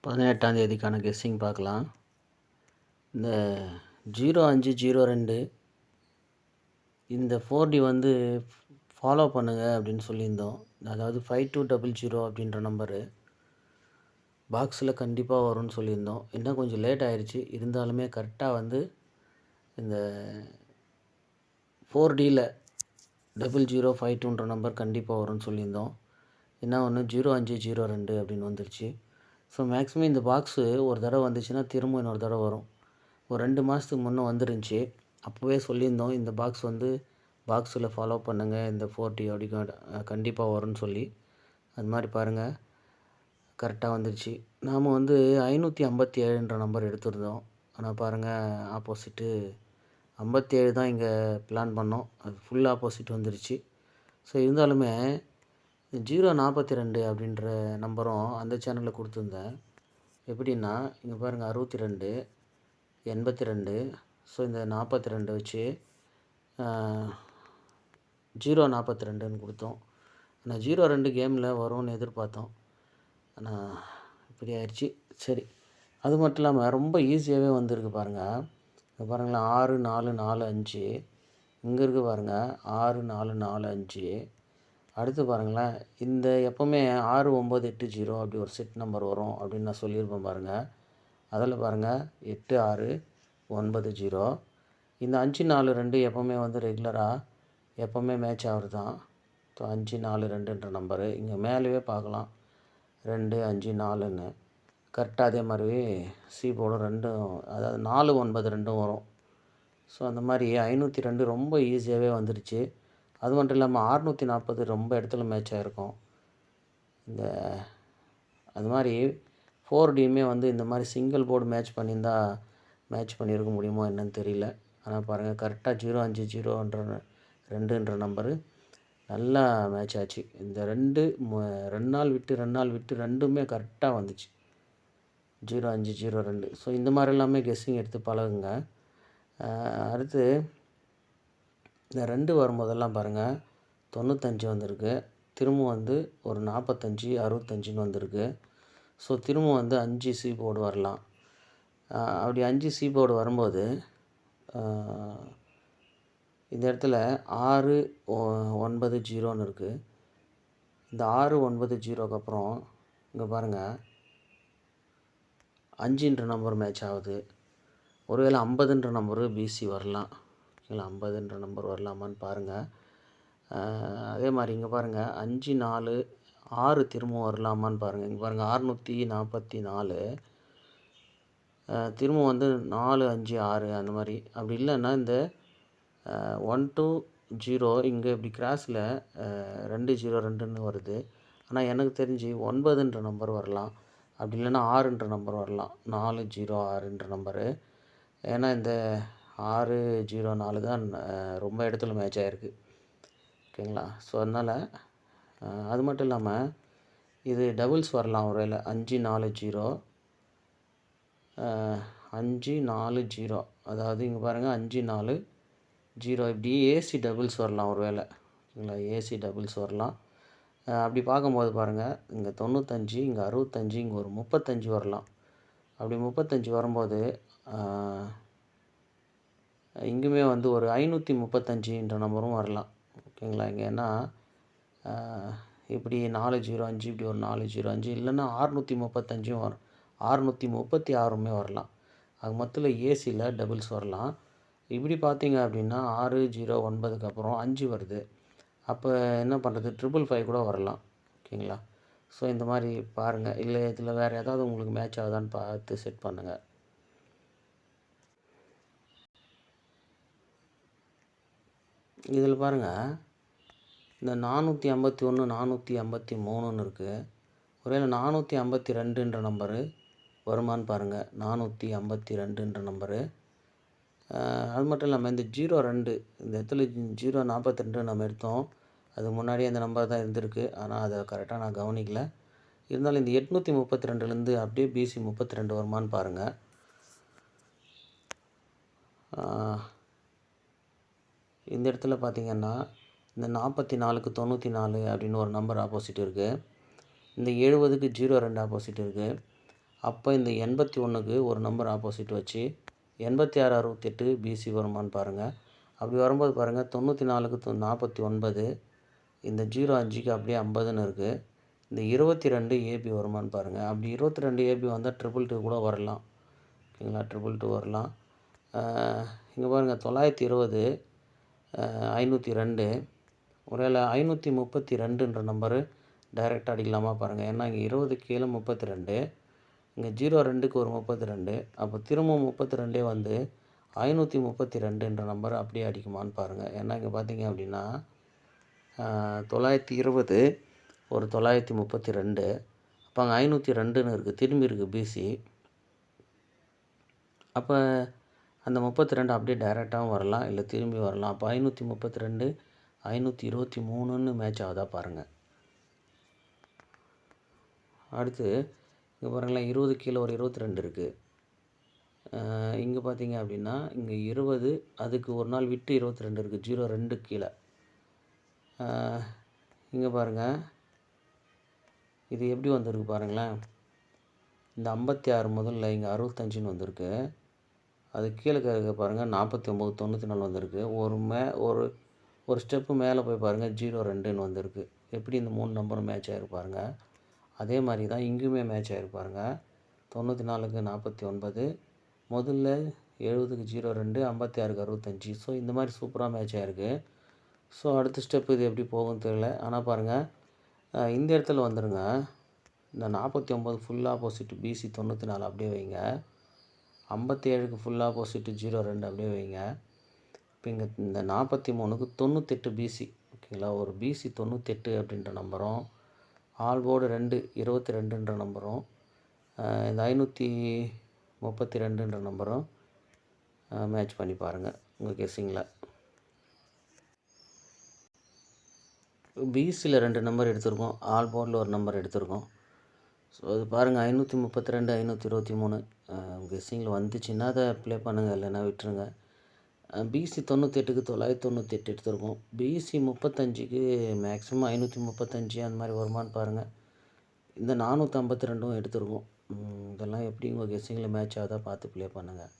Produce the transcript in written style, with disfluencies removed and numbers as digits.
18ஆம் தேதிக்கான guessing பார்க்கலாம். இந்த 0502 இந்த 4D வந்து ஃபாலோ பண்ணுங்கள் அப்படின்னு சொல்லியிருந்தோம். அதாவது 5200 அப்படின்ற நம்பரு பாக்ஸில் கண்டிப்பாக வரும்னு சொல்லியிருந்தோம். இன்னும் கொஞ்சம் லேட் ஆயிடுச்சு. இருந்தாலுமே கரெக்டாக வந்து இந்த 4Dயில் 0052ன்ற நம்பர் கண்டிப்பாக வரும்னு சொல்லியிருந்தோம். என்ன ஒன்று 0502 அப்படின்னு வந்துருச்சு. ஸோ மேக்ஸிமம் இந்த பாக்ஸு ஒரு தடவை வந்துச்சுன்னா திரும்ப இன்னொரு தடவை வரும். ஒரு 2 மாதத்துக்கு முன்னே வந்துருந்துச்சு. அப்போவே சொல்லியிருந்தோம் இந்த பாக்ஸ் வந்து பாக்ஸில் ஃபாலோ பண்ணுங்கள், இந்த 4D அப்படி கண்டிப்பாக வரும்னு சொல்லி. அது மாதிரி பாருங்கள், கரெக்டாக வந்துருச்சு. நாம் வந்து 557ன்ற நம்பர் எடுத்திருந்தோம். ஆனால் பாருங்கள், ஆப்போசிட்டு 57 தான் இங்கே பிளான் பண்ணோம். அது ஃபுல் ஆப்போசிட் வந்துருச்சு. ஸோ இருந்தாலுமே 042 அப்படின்ற நம்பரும் அந்த சேனலில் கொடுத்துருந்தேன். எப்படின்னா இங்கே பாருங்கள் 62 82. ஸோ இந்த 42 வச்சு 042ன்னு கொடுத்தோம். ஆனால் 02 கேமில் வரும்னு எதிர்பார்த்தோம். ஆனால் இப்படி ஆயிடுச்சு. சரி, அது மட்டும் இல்லாமல் ரொம்ப ஈஸியாகவே வந்திருக்கு பாருங்கள். இங்கே பாருங்களேன் 6445. இங்கே இருக்குது பாருங்கள் 6445. அடுத்து பாருங்களேன், இந்த எப்போவுமே 6980 அப்படி ஒரு செட் நம்பர் வரும் அப்படின்னு நான் சொல்லியிருப்பேன் பாருங்கள். அதில் பாருங்கள் 8690. இந்த 542 எப்போவுமே வந்து ரெகுலராக எப்போவுமே மேட்ச் ஆகிறது தான். ஸோ 542ன்ற நம்பரு இங்கே மேலேயே பார்க்கலாம் 254ன்னு. கரெக்டாக அதே மாதிரி சி போர்டும் ரெண்டும், அதாவது 492 வரும். ஸோ அந்த மாதிரி 502 ரொம்ப ஈஸியாகவே வந்துடுச்சு. அது மட்டும் இல்லாமல் 640 ரொம்ப இடத்துல மேட்ச் ஆகிருக்கும். இந்த அது மாதிரி 4Dயுமே வந்து இந்த மாதிரி சிங்கிள் போர்டு மேட்ச் பண்ணியிருக்க முடியுமோ என்னன்னு தெரியல. ஆனால் பாருங்கள் கரெக்டாக 050ன்ற நம்பரு நல்லா மேட்ச் ஆச்சு. இந்த 2 நாள் விட்டு ரெண்டுமே கரெக்டாக வந்துச்சு 0502. ஸோ இந்த மாதிரி எல்லாமே கெஸ்ஸிங் எடுத்து பழகுங்க. அடுத்து இந்த 2 வரும்போதெல்லாம் பாருங்கள் 95 வந்திருக்கு. திரும்ப வந்து ஒரு 45 65ன்னு வந்திருக்கு. ஸோ திரும்ப வந்து 5 சி போர்டு வரலாம். அப்படி 5 சி போர்டு வரும்போது இந்த இடத்துல 690ன்னு இருக்குது. இந்த 690க்கு அப்புறம் இங்கே பாருங்கள் 5ன்ற நம்பர் மேட்ச் ஆகுது. ஒருவேளை 50ன்ற நம்பரு பிசி வரலாம். இல்லை 50ன்ற நம்பர் வரலாமான்னு பாருங்கள். அதே மாதிரி இங்கே பாருங்கள் 5 4 6 திரும்ப வரலாமான்னு பாருங்கள். இங்கே பாருங்கள் 644. திரும்ப வந்து 4 5 6 அந்த மாதிரி. அப்படி இல்லைன்னா இந்த 1 2 0 இங்கே இப்படி கிராஸில் 202ன்னு வருது. ஆனால் எனக்கு தெரிஞ்சு 9ன்ற நம்பர் வரலாம். அப்படி இல்லைன்னா 6ன்ற நம்பர் வரலாம். 406ன்ற நம்பரு. ஏன்னா இந்த 604 தான் ரொம்ப இடத்துல மேட்ச் ஆகிருக்கு. ஓகேங்களா? ஸோ அதனால் அது மட்டும் இல்லாமல் இது டபுள்ஸ் வரலாம். ஒருவேளை 540 540. அதாவது இங்கே பாருங்கள் 540 இப்படி ஏசி டபுள்ஸ் வரலாம் ஒருவேளை. ஓகேங்களா? ஏசி டபுள்ஸ் வரலாம். அப்படி பார்க்கும்போது பாருங்கள் இங்கே 95, இங்கே 65, இங்கே ஒரு 35 வரலாம். அப்படி 35 வரும்போது இங்குமே வந்து ஒரு 535ன்ற நம்பரும் வரலாம். ஓகேங்களா? இங்கே ஏன்னா இப்படி 405 இப்படி ஒரு 405 இல்லைன்னா 635 வரும். 636மே வரலாம். அது மொத்தத்தில் ஏசியில் டபுள்ஸ் வரலாம். இப்படி பார்த்தீங்க அப்படின்னா 609க்கு அப்புறம் 5 வருது. அப்போ என்ன பண்ணுறது, 555 கூட வரலாம். ஓகேங்களா? ஸோ இந்த மாதிரி பாருங்கள். இல்லை இதில் வேறு ஏதாவது உங்களுக்கு மேட்ச் ஆகுதான்னு பார்த்து செட் பண்ணுங்கள். இதில் பாருங்கள் இந்த 451 453ன்னு இருக்குது. ஒருவேளை 452ன்ற நம்பரு வருமானு பாருங்கள். 452ன்ற நம்பரு. அது மட்டும் இல்லாமல் இந்த 02 இந்த இடத்துல 042 நம்ம எடுத்தோம். அது முன்னாடியே அந்த நம்பர் தான் இருந்திருக்கு. ஆனால் அதை கரெக்டாக நான் கவனிக்கல. இருந்தாலும் இந்த 832லேருந்து அப்படியே பிசி 32 வருமானு பாருங்கள். இந்த இடத்துல பார்த்திங்கன்னா இந்த 44க்கு 94 அப்படின்னு ஒரு நம்பர் ஆப்போசிட் இருக்குது. இந்த 70க்கு 02 ஆப்போசிட் இருக்குது. அப்போ இந்த 81க்கு ஒரு நம்பர் ஆப்போசிட் வச்சு 86 68 பிசி வருமான்னு பாருங்கள். அப்படி வரும்போது பாருங்கள் 94க்கு 49, இந்த 05க்கு அப்படியே 50ன்னு இருக்குது. இந்த 22 ஏபி வருமான்னு பாருங்கள். அப்படி 22 ஏபி வந்தால் 222 கூட வரலாம். ஓகேங்களா, 222 வரலாம். இங்கே பாருங்கள் 920 502, ஒருவேளை 532ன்ற நம்பரு டைரெக்டாக அடிக்கலாமா பாருங்கள். ஏன்னா இங்கே 20 கீழே 32, இங்கே 02க்கு ஒரு 32, அப்போ திரும்பவும் 32 வந்து 532ன்ற நம்பர் அப்படியே அடிக்குமான்னு பாருங்கள். ஏன்னா இங்கே பார்த்தீங்க அப்படின்னா 920 ஒரு 932, அப்போ அங்கே 502ன்னு இருக்குது, திரும்பி இருக்குது பிசி. அப்போ அந்த 32 அப்படியே டைரெக்டாகவும் வரலாம், இல்லை திரும்பி வரலாம். அப்போ 532 523ன்னு மேட்ச் ஆகுதா பாருங்கள். அடுத்து இங்கே பாருங்களேன், 20 கீழே ஒரு 22 இருக்குது. இங்கே பார்த்தீங்க அப்படின்னா இங்கே 20, அதுக்கு ஒரு நாள் விட்டு 22 இருக்குது, 02 கீழே. இங்கே பாருங்கள், இது எப்படி வந்திருக்கு பாருங்களேன். இந்த 56 முதல்ல இங்கே 65ன்னு வந்திருக்கு. அது கீழே இருக்க பாருங்கள் 49 94 வந்திருக்கு. ஒரு ஸ்டெப்பு மேலே போய் பாருங்கள் 02ன்னு வந்திருக்கு. எப்படி இந்த 3 நம்பரும் மேட்ச் ஆகிருக்கு பாருங்கள். அதே மாதிரி தான் இங்கேயுமே மேட்ச் ஆகிருக்கு பாருங்கள். 94க்கு 49, முதல்ல 70க்கு 02, 56க்கு 65. ஸோ இந்த மாதிரி சூப்பராக மேட்ச் ஆகிருக்கு. ஸோ அடுத்த ஸ்டெப்பு இது எப்படி போகும்னு தெரியல. ஆனால் பாருங்கள், இந்த இடத்துல வந்துடுங்க. இந்த 49 ஃபுல் ஆப்போசிட் பிசி 94 அப்படியே வைங்க. 57க்கு ஃபுல் ஆப்போசிட் 02 அப்படியே வைங்க. இப்போ இங்கே இந்த 43க்கு 98 பிசி. ஓகேங்களா, ஒரு பிசி 98 அப்படின்ற நம்பரும், ஆல் போர்டு 22ன்ற நம்பரும், இந்த 532ன்ற நம்பரும் மேட்ச் பண்ணி பாருங்கள் உங்கள் கெஸ்ஸிங்கில். பிசியில் 2 நம்பர் எடுத்திருக்கோம், ஆல் போர்டில் ஒரு நம்பர் எடுத்திருக்கோம். ஸோ அது பாருங்கள் 532 523 கெஸ்ஸிங்கில் வந்துச்சுன்னா அதை ப்ளே பண்ணுங்கள், இல்லைன்னா விட்டுருங்க. பிசி 98க்கு 998 எடுத்திருக்கோம். பிசி 35க்கு மேக்ஸிமம் 535 அந்த மாதிரி வருமானு பாருங்கள். இந்த 452 எடுத்திருக்கோம். இதெல்லாம் எப்படி உங்கள் கெஸ்ஸிங்கில் மேட்ச் ஆகுதா பார்த்து ப்ளே பண்ணுங்கள்.